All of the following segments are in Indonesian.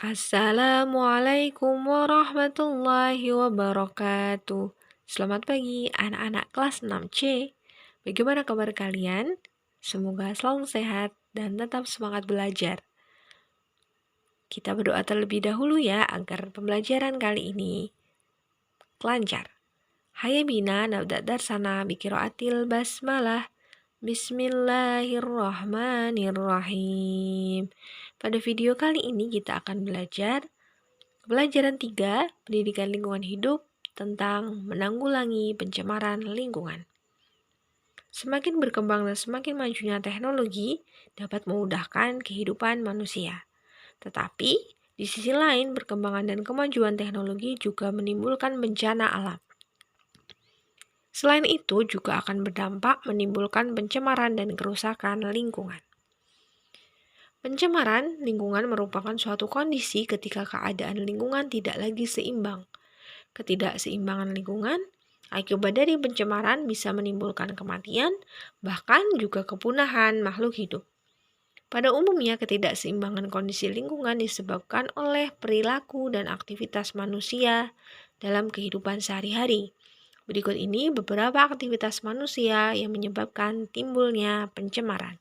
Assalamualaikum warahmatullahi wabarakatuh. Selamat pagi anak-anak kelas 6C. Bagaimana kabar kalian? Semoga selalu sehat dan tetap semangat belajar. Kita berdoa terlebih dahulu ya agar pembelajaran kali ini lancar. Hayya bina nabda darsana biqiraatil basmalah. Bismillahirrahmanirrahim. Pada video kali ini kita akan belajar pelajaran 3, pendidikan lingkungan hidup, tentang menanggulangi pencemaran lingkungan. Semakin berkembang dan semakin majunya teknologi dapat memudahkan kehidupan manusia. Tetapi, di sisi lain, perkembangan dan kemajuan teknologi juga menimbulkan bencana alam. Selain itu, juga akan berdampak menimbulkan pencemaran dan kerusakan lingkungan. Pencemaran lingkungan merupakan suatu kondisi ketika keadaan lingkungan tidak lagi seimbang. Ketidakseimbangan lingkungan akibat dari pencemaran bisa menimbulkan kematian, bahkan juga kepunahan makhluk hidup. Pada umumnya, ketidakseimbangan kondisi lingkungan disebabkan oleh perilaku dan aktivitas manusia dalam kehidupan sehari-hari. Berikut ini beberapa aktivitas manusia yang menyebabkan timbulnya pencemaran.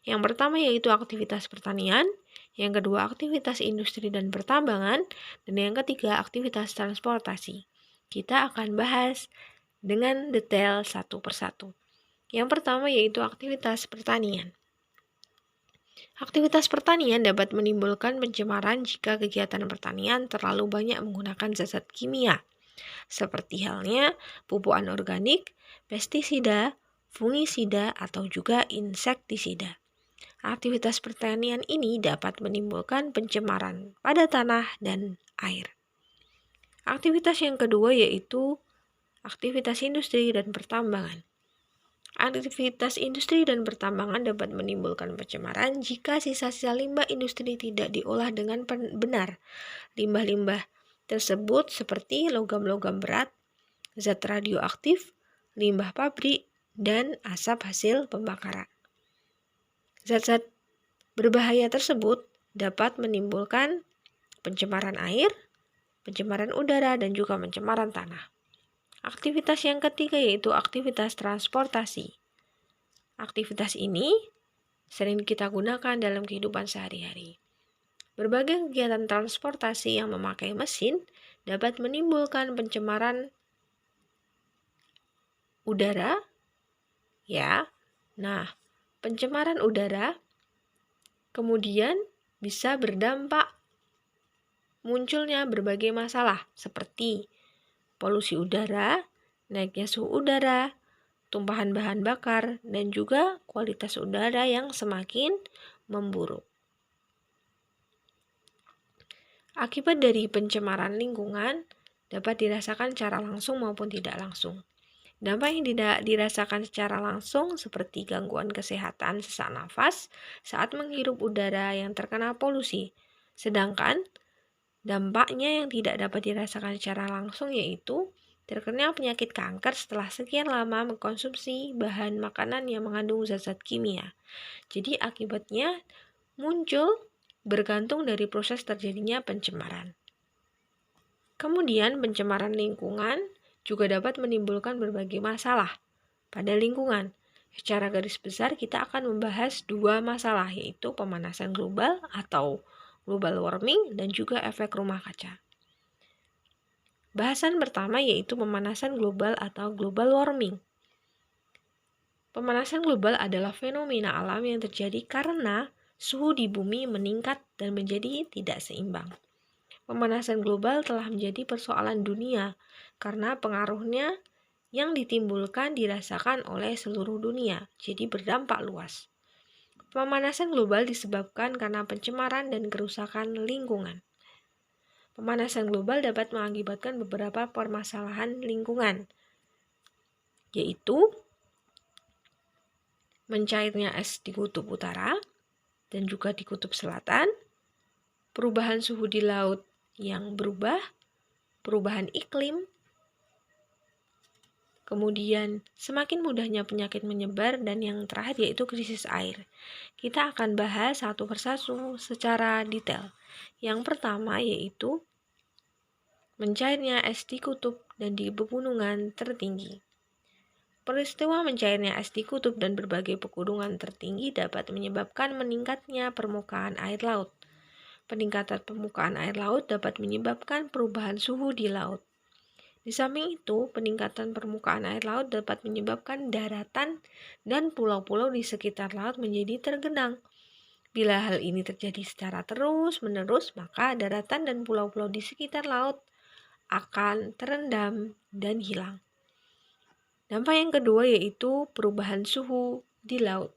Yang pertama yaitu aktivitas pertanian, yang kedua aktivitas industri dan pertambangan, dan yang ketiga aktivitas transportasi. Kita akan bahas dengan detail satu persatu. Yang pertama yaitu aktivitas pertanian. Aktivitas pertanian dapat menimbulkan pencemaran jika kegiatan pertanian terlalu banyak menggunakan zat-zat kimia, seperti halnya pupuk anorganik, pestisida, fungisida, atau juga insektisida. Aktivitas pertanian ini dapat menimbulkan pencemaran pada tanah dan air. Aktivitas yang kedua yaitu aktivitas industri dan pertambangan. Aktivitas industri dan pertambangan dapat menimbulkan pencemaran jika sisa-sisa limbah industri tidak diolah dengan benar. Limbah-limbah tersebut seperti logam-logam berat, zat radioaktif, limbah pabrik, dan asap hasil pembakaran. Zat-zat berbahaya tersebut dapat menimbulkan pencemaran air, pencemaran udara, dan juga pencemaran tanah. Aktivitas yang ketiga yaitu aktivitas transportasi. Aktivitas ini sering kita gunakan dalam kehidupan sehari-hari. Berbagai kegiatan transportasi yang memakai mesin dapat menimbulkan pencemaran udara. Pencemaran udara kemudian bisa berdampak munculnya berbagai masalah seperti polusi udara, naiknya suhu udara, tumpahan bahan bakar, dan juga kualitas udara yang semakin memburuk. Akibat dari pencemaran lingkungan dapat dirasakan secara langsung maupun tidak langsung. Dampak yang tidak dirasakan secara langsung seperti gangguan kesehatan sesak nafas saat menghirup udara yang terkena polusi. Sedangkan dampaknya yang tidak dapat dirasakan secara langsung yaitu terkena penyakit kanker setelah sekian lama mengkonsumsi bahan makanan yang mengandung zat-zat kimia. Jadi akibatnya muncul bergantung dari proses terjadinya pencemaran. Kemudian pencemaran lingkungan juga dapat menimbulkan berbagai masalah pada lingkungan. Secara garis besar kita akan membahas dua masalah yaitu pemanasan global atau global warming dan juga efek rumah kaca. Bahasan pertama yaitu pemanasan global atau global warming. Pemanasan global adalah fenomena alam yang terjadi karena suhu di bumi meningkat dan menjadi tidak seimbang. Pemanasan global telah menjadi persoalan dunia karena pengaruhnya yang ditimbulkan dirasakan oleh seluruh dunia, jadi berdampak luas. Pemanasan global disebabkan karena pencemaran dan kerusakan lingkungan. Pemanasan global dapat mengakibatkan beberapa permasalahan lingkungan, yaitu mencairnya es di kutub utara dan juga di kutub selatan, perubahan suhu di laut yang berubah, perubahan iklim, kemudian semakin mudahnya penyakit menyebar, dan yang terakhir yaitu krisis air. Kita akan bahas satu persatu secara detail. Yang pertama yaitu mencairnya es di kutub dan di pegunungan tertinggi. Peristiwa mencairnya es di kutub dan berbagai pegunungan tertinggi dapat menyebabkan meningkatnya permukaan air laut. Peningkatan permukaan air laut dapat menyebabkan perubahan suhu di laut. Di samping itu, peningkatan permukaan air laut dapat menyebabkan daratan dan pulau-pulau di sekitar laut menjadi tergenang. Bila hal ini terjadi secara terus-menerus, maka daratan dan pulau-pulau di sekitar laut akan terendam dan hilang. Dampak yang kedua yaitu perubahan suhu di laut.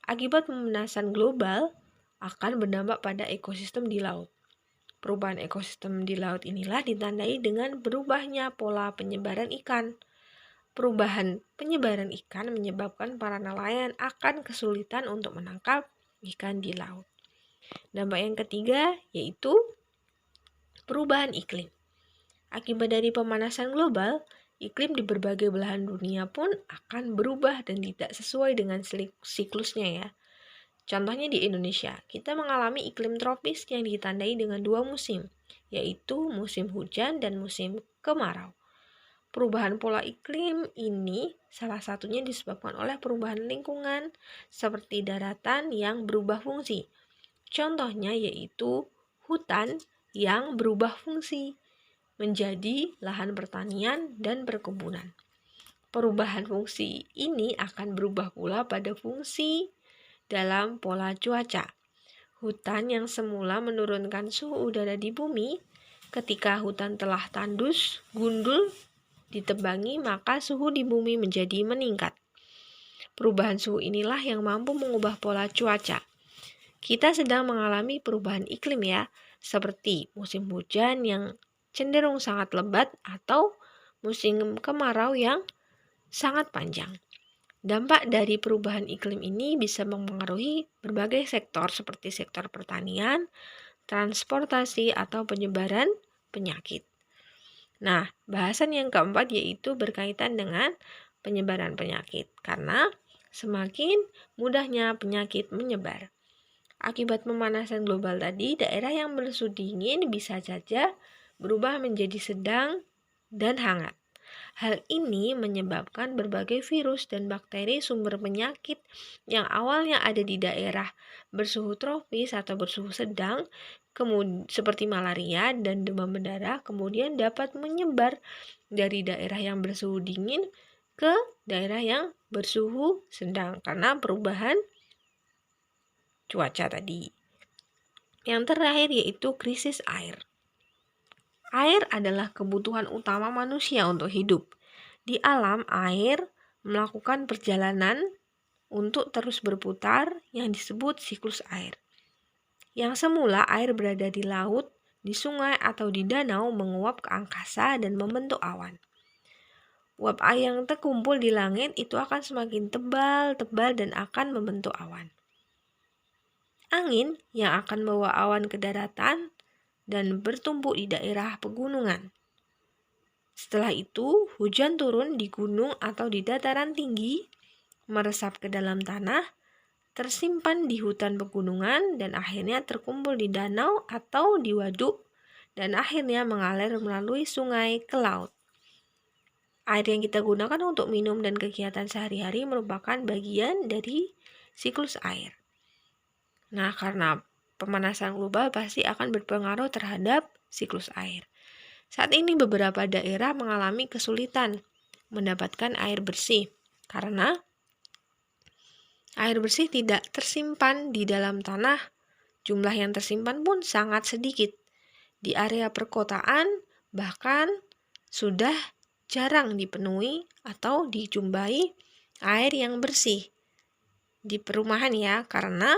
Akibat pemanasan global akan berdampak pada ekosistem di laut. Perubahan ekosistem di laut inilah ditandai dengan berubahnya pola penyebaran ikan. Perubahan penyebaran ikan menyebabkan para nelayan akan kesulitan untuk menangkap ikan di laut. Dampak yang ketiga yaitu perubahan iklim. Akibat dari pemanasan global, iklim di berbagai belahan dunia pun akan berubah dan tidak sesuai dengan siklusnya ya. Contohnya di Indonesia, kita mengalami iklim tropis yang ditandai dengan 2 musim, yaitu musim hujan dan musim kemarau. Perubahan pola iklim ini salah satunya disebabkan oleh perubahan lingkungan seperti daratan yang berubah fungsi. Contohnya yaitu hutan yang berubah fungsi menjadi lahan pertanian dan perkebunan. Perubahan fungsi ini akan berubah pula pada fungsi dalam pola cuaca. Hutan yang semula menurunkan suhu udara di bumi, ketika hutan telah tandus, gundul, ditebangi, maka suhu di bumi menjadi meningkat. Perubahan suhu inilah yang mampu mengubah pola cuaca. Kita sedang mengalami perubahan iklim ya, seperti musim hujan yang cenderung sangat lebat atau musim kemarau yang sangat panjang. Dampak dari perubahan iklim ini bisa mempengaruhi berbagai sektor seperti sektor pertanian, transportasi, atau penyebaran penyakit. Nah, bahasan yang keempat yaitu berkaitan dengan penyebaran penyakit, karena semakin mudahnya penyakit menyebar. Akibat pemanasan global tadi, daerah yang bersuhu dingin bisa saja berubah menjadi sedang dan hangat. Hal ini menyebabkan berbagai virus dan bakteri sumber penyakit yang awalnya ada di daerah bersuhu tropis atau bersuhu sedang, seperti malaria dan demam berdarah, kemudian dapat menyebar dari daerah yang bersuhu dingin ke daerah yang bersuhu sedang karena perubahan cuaca tadi. Yang terakhir yaitu krisis air. Air adalah kebutuhan utama manusia untuk hidup. Di alam, air melakukan perjalanan untuk terus berputar yang disebut siklus air. Yang semula air berada di laut, di sungai, atau di danau menguap ke angkasa dan membentuk awan. Uap air yang terkumpul di langit itu akan semakin tebal dan akan membentuk awan. Angin yang akan membawa awan ke daratan dan bertumpuk di daerah pegunungan. Setelah itu, hujan turun di gunung atau di dataran tinggi, meresap ke dalam tanah, tersimpan di hutan pegunungan, dan akhirnya terkumpul di danau atau di waduk, dan akhirnya mengalir melalui sungai ke laut. Air yang kita gunakan untuk minum dan kegiatan sehari-hari merupakan bagian dari siklus air. Nah, karena pemanasan global pasti akan berpengaruh terhadap siklus air. Saat ini beberapa daerah mengalami kesulitan mendapatkan air bersih karena air bersih tidak tersimpan di dalam tanah. Jumlah yang tersimpan pun sangat sedikit. Di area perkotaan bahkan sudah jarang dipenuhi atau dijumpai air yang bersih di perumahan ya, karena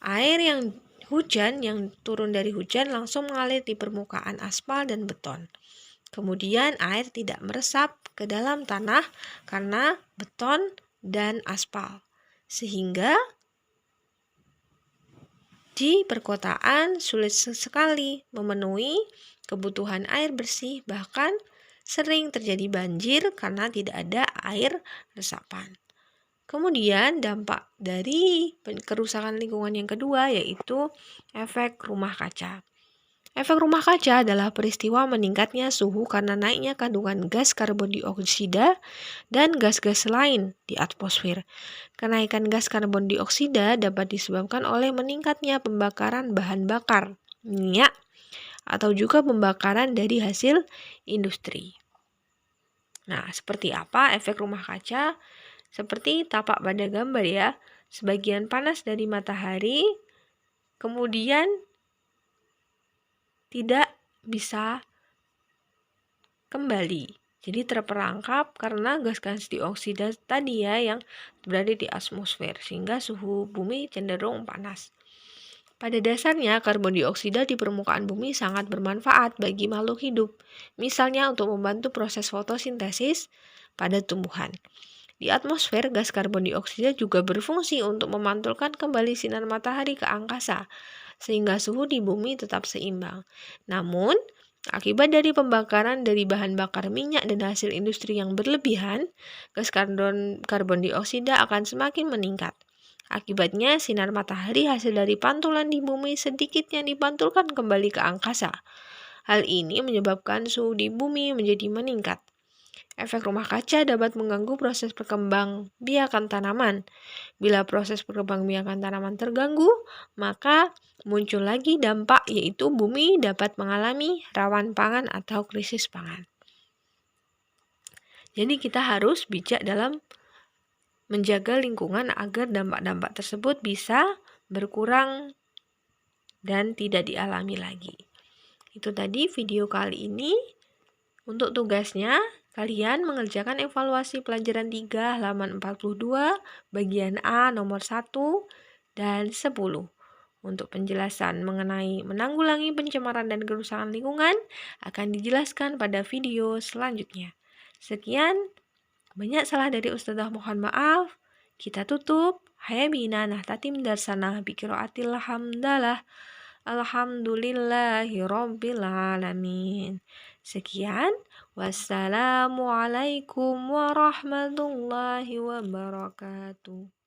air yang hujan yang turun dari hujan langsung mengalir di permukaan aspal dan beton. Kemudian air tidak meresap ke dalam tanah karena beton dan aspal. Sehingga di perkotaan sulit sekali memenuhi kebutuhan air bersih, bahkan sering terjadi banjir karena tidak ada air resapan. Kemudian dampak dari kerusakan lingkungan yang kedua yaitu efek rumah kaca. Efek rumah kaca adalah peristiwa meningkatnya suhu karena naiknya kandungan gas karbon dioksida dan gas-gas lain di atmosfer. Kenaikan gas karbon dioksida dapat disebabkan oleh meningkatnya pembakaran bahan bakar, minyak, atau juga pembakaran dari hasil industri. Nah, seperti apa efek rumah kaca? Seperti tapak pada gambar ya, sebagian panas dari matahari kemudian tidak bisa kembali. Jadi terperangkap karena gas-gas dioksida tadi ya yang berada di atmosfer sehingga suhu bumi cenderung panas. Pada dasarnya karbon dioksida di permukaan bumi sangat bermanfaat bagi makhluk hidup. Misalnya untuk membantu proses fotosintesis pada tumbuhan. Di atmosfer, gas karbon dioksida juga berfungsi untuk memantulkan kembali sinar matahari ke angkasa, sehingga suhu di bumi tetap seimbang. Namun, akibat dari pembakaran dari bahan bakar minyak dan hasil industri yang berlebihan, gas karbon dioksida akan semakin meningkat. Akibatnya, sinar matahari hasil dari pantulan di bumi sedikit yang dipantulkan kembali ke angkasa. Hal ini menyebabkan suhu di bumi menjadi meningkat. Efek rumah kaca dapat mengganggu proses perkembangbiakan tanaman. Bila proses perkembangbiakan tanaman terganggu, maka muncul lagi dampak yaitu bumi dapat mengalami rawan pangan atau krisis pangan. Jadi kita harus bijak dalam menjaga lingkungan agar dampak-dampak tersebut bisa berkurang dan tidak dialami lagi. Itu tadi video kali ini. Untuk tugasnya, kalian mengerjakan evaluasi pelajaran 3 halaman 42 bagian A nomor 1 dan 10. Untuk penjelasan mengenai menanggulangi pencemaran dan kerusakan lingkungan akan dijelaskan pada video selanjutnya. Sekian, banyak salah dari Ustazah mohon maaf. Kita tutup. Hayabina nahtatim darsana biqiraatil hamdalah. Alhamdulillahi Rabbil Alamin. Sekian, wassalamualaikum warahmatullahi wabarakatuh.